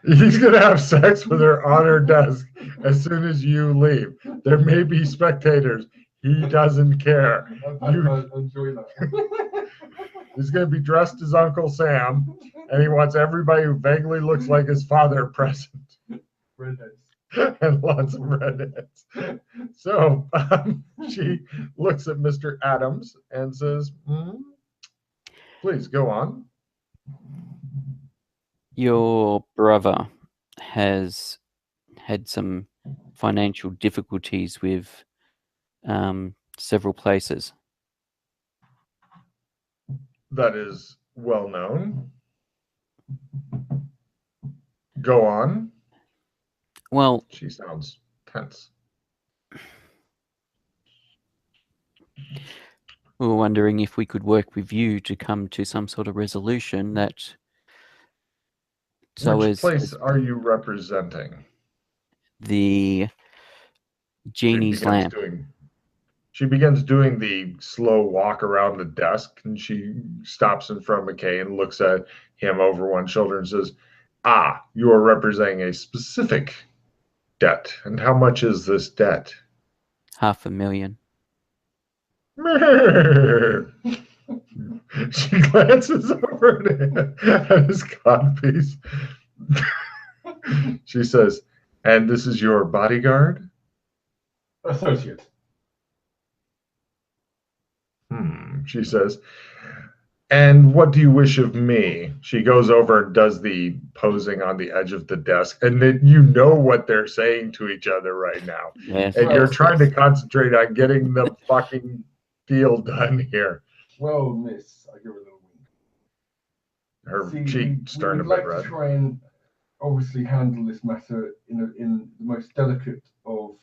He's going to have sex with her on her desk as soon as you leave. There may be spectators. He doesn't care. I enjoy that. He's going to be dressed as Uncle Sam, and he wants everybody who vaguely looks like his father present. Redheads. And lots of redheads. So she looks at Mr. Adams and says, please go on. Your brother has had some financial difficulties with several places. That is well known. Go on. Well, She sounds tense. we were wondering if we could work with you to come to some sort of resolution that. Which place are you representing? The genie's lamp. She begins doing the slow walk around the desk, and she stops in front of McKay and looks at him over one shoulder and says, you are representing a specific debt. And how much is this debt? $500,000. She glances over at his codpiece. She says, and this is your bodyguard? Associate. She says, and what do you wish of me? She goes over and does the posing on the edge of the desk, and then you know what they're saying to each other right now. Yes. And you're trying to concentrate on getting the fucking deal done here. Well, miss, I give her a little wink. Her cheeks turn a we would bit like red. to try and obviously handle this matter in the most delicate of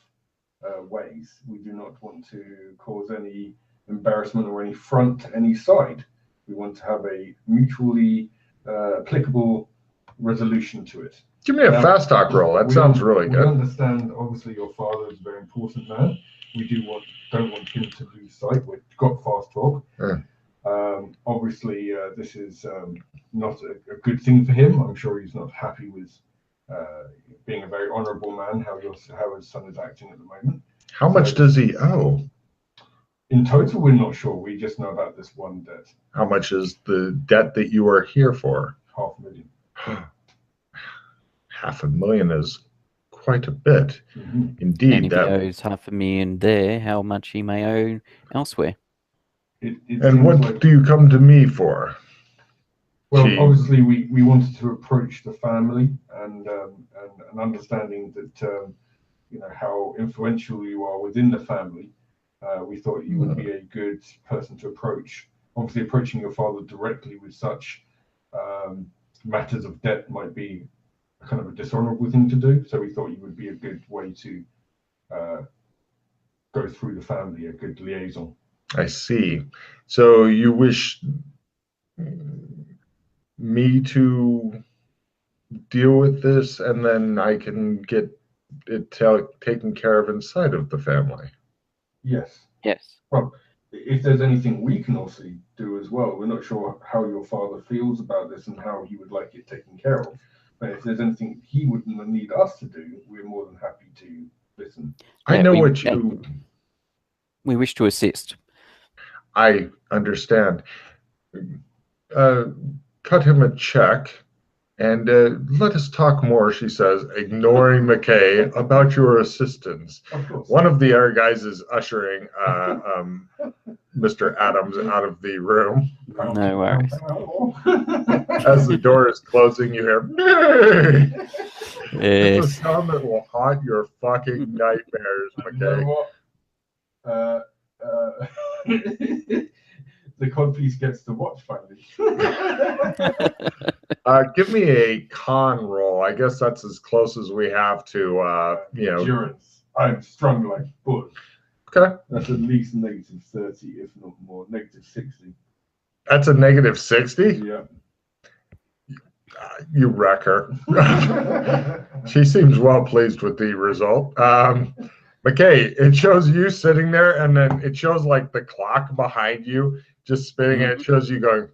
ways. We do not want to cause any embarrassment or any front to any side. We want to have a mutually applicable resolution to it. Give me a fast talk roll. That sounds really good. We understand, obviously, your father is a very important man. We don't want him to lose sight. We've got fast talk. Obviously, this is not a good thing for him. I'm sure he's not happy with being a very honourable man, how his son is acting at the moment. How much does he owe? In total, we're not sure. We just know about this one debt. How much is the debt that you are here for? $500,000. $500,000 is quite a bit. Indeed. And if he owes $500,000 there, how much he may owe elsewhere. And what do you come to me for? Well, obviously, we wanted to approach the family and an understanding that how influential you are within the family. We thought you would be a good person to approach. Obviously, approaching your father directly with such matters of debt might be kind of a dishonorable thing to do. So we thought you would be a good way to go through the family, a good liaison. I see. So you wish me to deal with this, and then I can get it taken care of inside of the family. Yes. Yes. Well, if there's anything we can also do as well. We're not sure how your father feels about this and how he would like it taken care of. But if there's anything he would need us to do, we're more than happy to listen. I know what you... We wish to assist. I understand. Cut him a check and let us talk more, she says, ignoring McKay, about your assistance. One of the other guys is ushering Mr. Adams out of the room. No worries. As the door is closing, you hear, it's a Yes. sound that will haunt your fucking nightmares, You know McKay. what? The Codpiece gets to watch finally. Give me a con roll. I guess that's as close as we have to, Endurance. I'm strong like bull. Okay. That's at least negative 30, if not more. Negative 60. That's a negative 60? Yeah. You wreck her. She seems well pleased with the result. McKay, it shows you sitting there, and then it shows like the clock behind you just spinning, and it shows you going,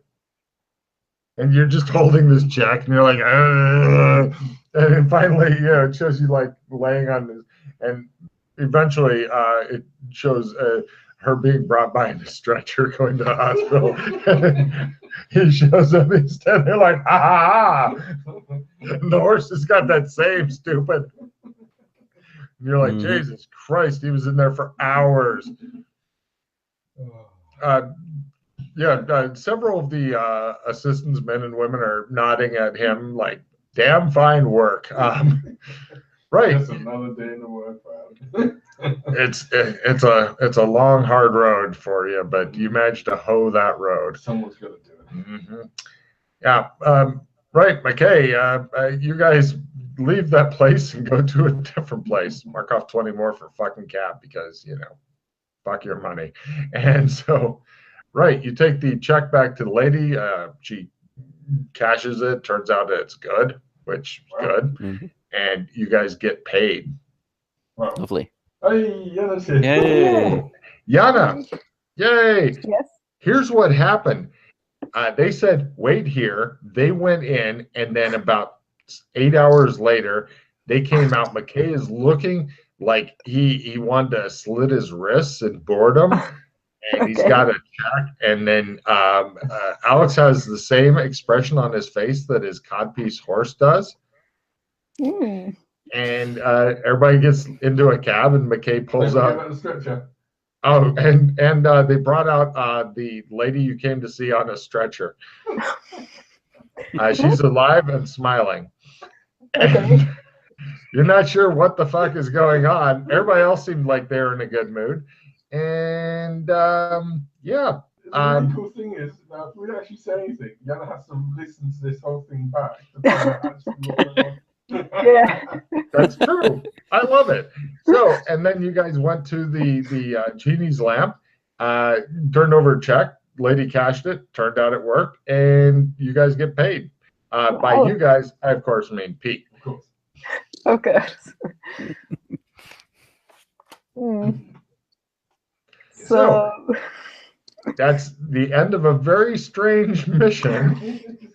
and you're just holding this check, and you're like, and then finally, it shows you like laying on this, and eventually it shows her being brought by in a stretcher going to the hospital. And he shows up instead. They're like, ha ha ha. And the horse has got that same stupid. And you're like, Jesus Christ, he was in there for hours. Several of the assistants, men and women, are nodding at him like, damn fine work. Right. That's another day in the work, man. It's a long, hard road for you, but you managed to hoe that road. Someone's got to do it. Mm-hmm. Yeah. Right, McKay, you guys leave that place and go to a different place. Mark off 20 more for fucking cab because, fuck your money. And so, right, you take the check back to the lady. She cashes it. Turns out it's good, which is good. Mhm. And you guys get paid. Wow. Lovely. Hey, Yana's here. Yay. Yana, yay. Yes. Here's what happened. They said, wait here. They went in, and then about 8 hours later, they came out. McKay is looking like he wanted to slit his wrists in boredom, and he's got a check. And then Alex has the same expression on his face that his Codpiece horse does. Mm. And everybody gets into a cab, and McKay pulls out. The stretcher. Oh, and they brought out the lady you came to see on a stretcher. She's alive and smiling. And you're not sure what the fuck is going on. Everybody else seemed like they're in a good mood. And yeah. The really cool thing is, if we don't actually say anything, Yana has to listen to this whole thing back to find out actually what went on. Yeah. That's true. I love it. So, and then you guys went to the genie's lamp, turned over a check, lady cashed it, turned out it worked, and you guys get paid. By you guys, I of course mean Pete. Of course. Okay. So that's the end of a very strange mission.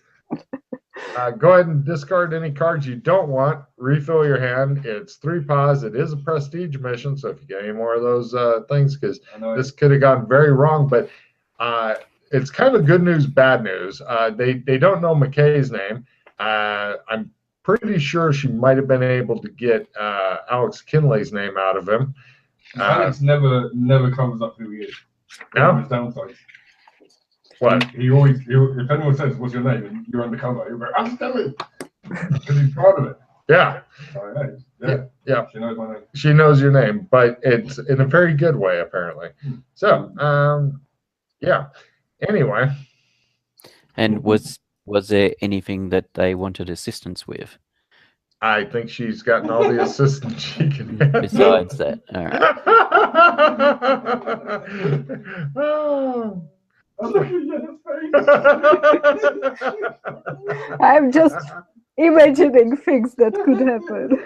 Go ahead and discard any cards you don't want. Refill your hand. It's 3 paws. It is a prestige mission, so if you get any more of those things, because this could have gone very wrong, but it's kind of good news, bad news. They don't know McKay's name. I'm pretty sure she might have been able to get Alex Kinley's name out of him. Alex never covers up who he is. No? His downsides. What? He always, if anyone says, what's your name? And you're undercover, he'll go, Alex Kinley! Because he's proud of it. Yeah. Yeah. She knows my name. She knows your name, but it's in a very good way, apparently. So, yeah. Anyway. And was there anything that they wanted assistance with? I think she's gotten all the assistance she can get. Besides that, all right. Oh. I'm just imagining things that could happen.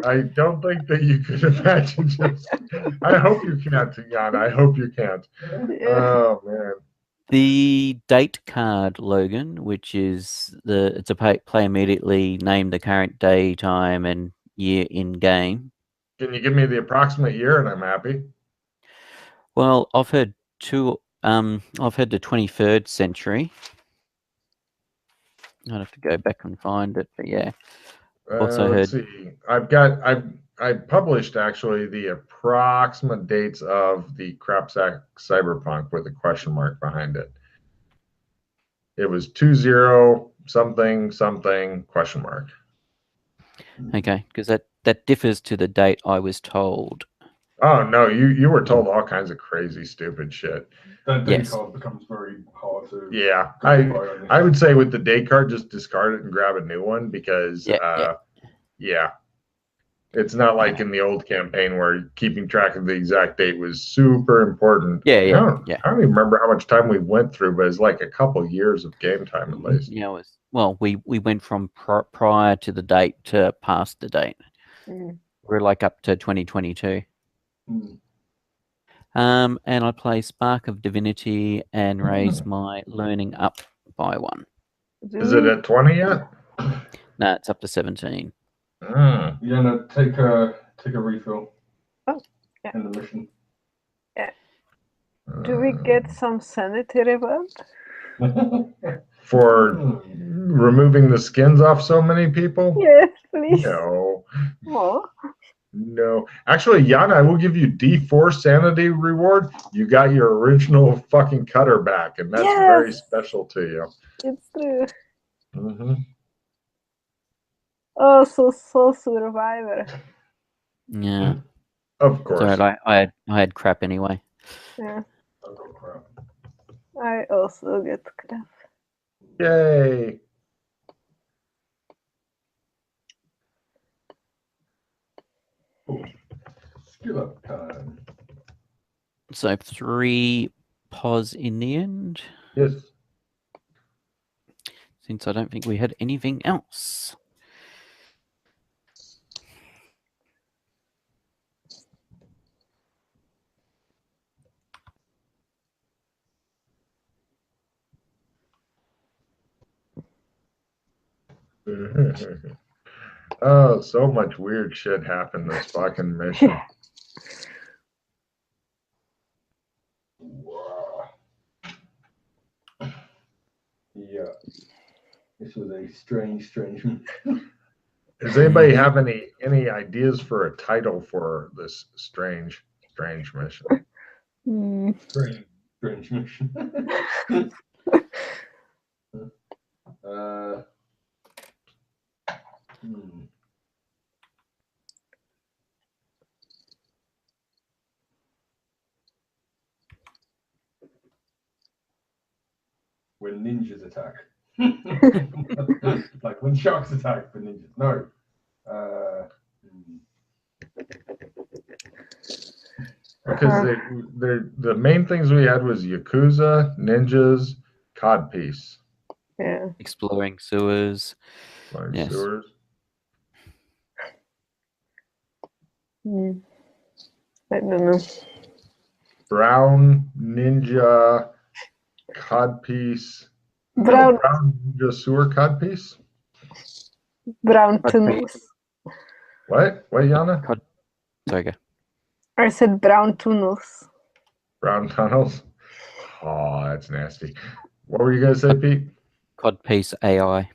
I don't think that you could imagine just. I hope you can't, Jan. I hope you can't. Yeah. Oh man. The date card, Logan, which is it's a play immediately, name the current day, time, and year in game. Can you give me the approximate year, and I'm happy? Well, I've heard I've heard the 23rd century. I'd have to go back and find it, but yeah. Also Let's see. I published actually the approximate dates of the crapsack cyberpunk with a question mark behind it. It was 20 something something question mark. Okay, because that differs to the date I was told. Oh no, you were told all kinds of crazy stupid shit. That day Yes. card becomes very hard to. Yeah, go by on this. I would say with the day card, just discard it and grab a new one because yeah. It's not like in the old campaign where keeping track of the exact date was super important. I don't even remember how much time we went through, but it's like a couple years of game time at least. Yeah, we went from prior to the date to past the date. We're like up to 2022. And I play Spark of Divinity and raise my learning up by 1. Is it at 20 yet? No, it's up to 17. Mm. Yeah, no, take a refill. Oh, yeah. In the mission. Yeah. Do we get some sanity reward? For removing the skins off so many people? Yes, please. No. Oh. No. Actually, Yana, I will give you D4 sanity reward. You got your original fucking cutter back, and that's very special to you. It's true. Mm-hmm. Oh, so Survivor. Yeah. Of course. Sorry, I had crap anyway. Yeah. I got crap. I also get crap. Yay. Skill up time. So 3 pos in the end. Yes. Since I don't think we had anything else. Oh, so much weird shit happened this fucking mission. Wow. Yeah. This was a strange mission. Does anybody have any ideas for a title for this strange mission? Strange mission. When ninjas attack. Like when sharks attack for ninjas. No. Because the main things we had was Yakuza, ninjas, Codpiece. Yeah. Exploring sewers. Yes. Sewers. I don't know. Brown ninja Codpiece. Brown ninja sewer Codpiece. Brown tunnels. What, Yana? Sorry, go. I said brown tunnels. Brown tunnels. Oh, that's nasty. What were you gonna say, Pete? Codpiece AI.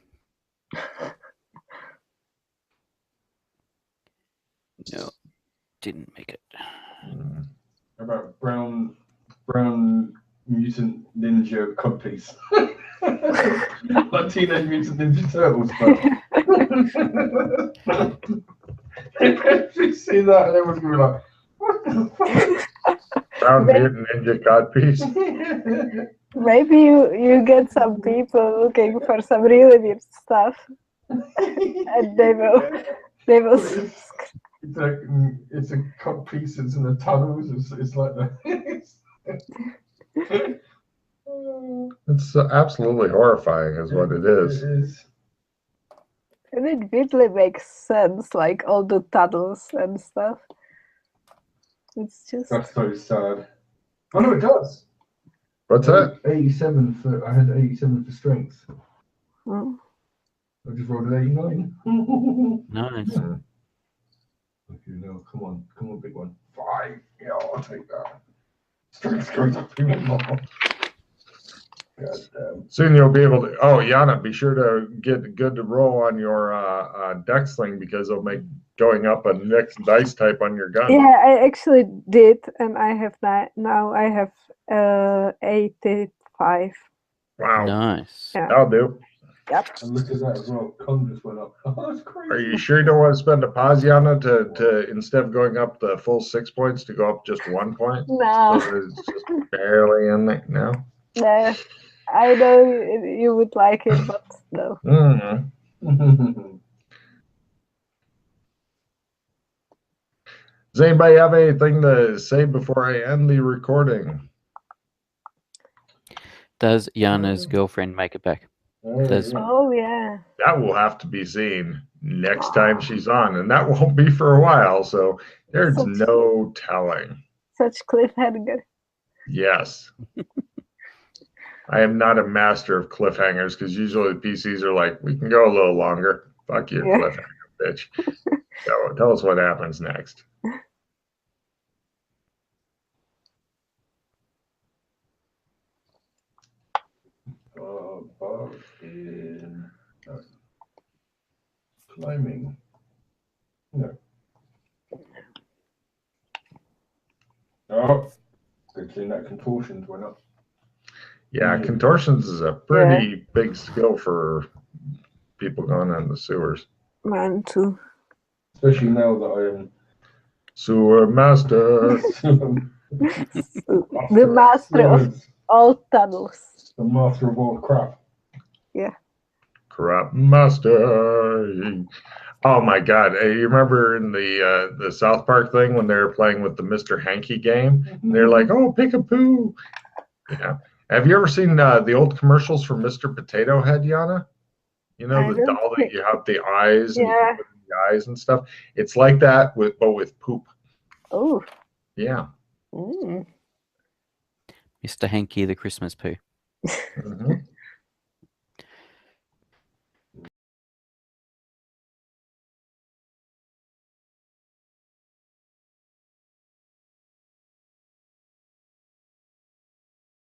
No, didn't make it. How about brown mutant ninja codpiece? Like Teenage Mutant Ninja Turtles. If you see that, and everyone's gonna be like, "What the fuck?" Brown mutant ninja codpiece. Maybe you get some people looking for some really weird stuff, and they will. It's a codpiece. It's in the tunnels. It's like that. It's absolutely horrifying, is what it is. It is. And it really makes sense, like all the tunnels and stuff. It's just. That's so sad. Oh no, it does. What's that? 87 for. I had 87 for strength. Oh. I just rolled an 89. Nice. Okay, no, come on, big one. 5. Yeah, I'll take that. Strength goes up even more. God damn. Soon you'll be able to. Oh, Yana, be sure to get good to roll on your deck sling because it'll make going up a next dice type on your gun. Yeah, I actually did, and I have that now. I have 85. Wow, Nice. Yeah. that'll do. Yep. And look at that as well. Con just went up. Oh, that's crazy. Are you sure you don't want to spend a pause, Yana, to instead of going up the full 6 points to go up just 1 point? No. So it's just barely in there. No. No. I know you would like it, but no. Mm-hmm. Does anybody have anything to say before I end the recording? Does Yana's girlfriend make it back? Does- Oh yeah. That will have to be seen next time she's on, and that won't be for a while, so there's no telling. Such cliffhanger. Yes. I am not a master of cliffhangers because usually the PCs are like, we can go a little longer. Fuck you, Yeah. cliffhanger, bitch. So tell us what happens next. Above in climbing. No. Oh, good thing that contortions went up. Yeah, contortions is a pretty big skill for people going in the sewers. Mine too. Especially now that I am Sewer master. The master of all tunnels. The master of all crap. Yeah. Crap master. Oh my God! You remember in the South Park thing when they were playing with the Mr. Hanky game? And they're like, "Oh, pick a poo." Yeah. Have you ever seen the old commercials for Mr. Potato Head, Yana? You know, I the don't doll that think- you have the eyes and you Yeah. can put in the eyes and stuff. It's like that but with poop. Oh. Yeah. Mm. Mr. Hanky the Christmas poo. Mhm.